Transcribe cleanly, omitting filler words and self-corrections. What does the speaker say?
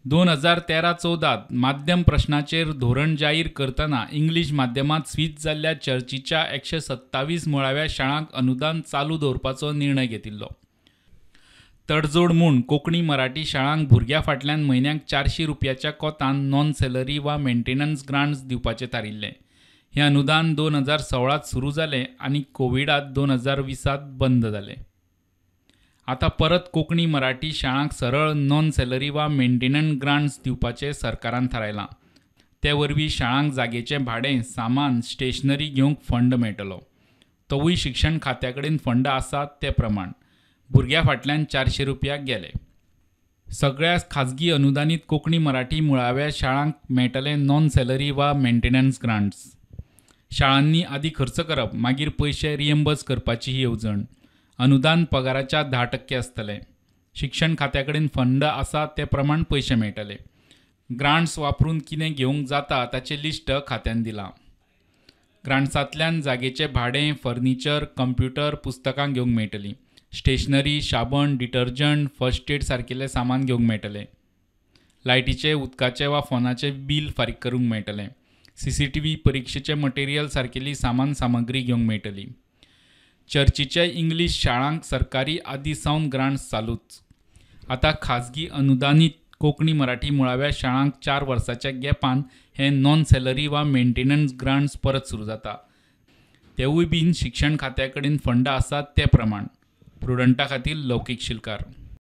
2013-14 माध्यम प्रश्नाचेर धोरण जाहीर करतना इंग्लीश माध्यमांत स्वीच जाल्ल्या चर्चीच्या 127 मुळाव्या शाळांक अनुदान चालू दवरपाचो निर्णय घेतिल्लो. तडजोड म्हूण कोंकणी मराठी शाळांक भुरग्यां फाटल्यान म्हयन्याक 400 रुपयाच्या कोतान नॉन सॅलरी वा मेंटेनन्स ग्रांट्स दिवपाचें थारिल्लें. हें अनुदान 2016 सुरू जालें आनी कोविडांत 2020 बंद जालें. आतां परत कोंकणी मराठी शाळांक सरळ नॉन सॅलरी वा मेंटेनन्स ग्रांट्स दिवपाचें सरकारान थारायलां. ते वरवीं शाळांक जागेचें भाडें, सामान, स्टेशनरी घेवंक फंड मेळटलो. तोवूय शिक्षण खात्या कडेन फंड आसा ते प्रमाण. भुरग्यां फाटल्यान 400 रुपया गेले. सगळ्या खाजगी अनुदानीत कोंकणी मराठी मुळाव्या शाळांक मेळटले नॉन सॅलरी वा मेंटेनन्स ग्रांट्स. शाळांनी आदी खर्च करप, मागीर पयशे रिएम्बर्स करपाची ही येवजण. अनुदान पगाराच्या 10% आसतलें. शिक्षण खात्या कडेन फंड आसा ते प्रमाण पयशे मेळटले. ग्रांट्स वापरून कितें घेवंक जाता ताचें लिस्ट खात्यान दिलां. ग्रांट्सांतल्यान जागेचें भाडें, फर्निचर, कंप्युटर, पुस्तकां घेवंक मेळटलीं. स्टेशनरी, शाबण, डिटर्जंट, फर्स्ट एड सारकिल्लें सामान घेवंक मेळटलें. लायटीचें, उदकाचें वा फोनाचें बील फारीक करूंक मेळटलें. CCTV, परिक्षेचें मटेरियल सारकिल्ली सामान सामग्री घेवंक मेळटली. चर्चीचे इंग्लीश शाळांक सरकारी आदी सावन ग्रांट्स चालूच. आतां खाजगी अनुदानीत कोंकणी मराठी मुळाव्या शाळांक 4 वर्सांच्या गॅपान हे नॉन सॅलरी वा मेंटेनन्स ग्रांट्स परत सुरू जाता. तेवूय बीन शिक्षण खात्या कडेन फंड आसात ते प्रमाण. प्रुडंटा खातीर लौकीक शिलकार.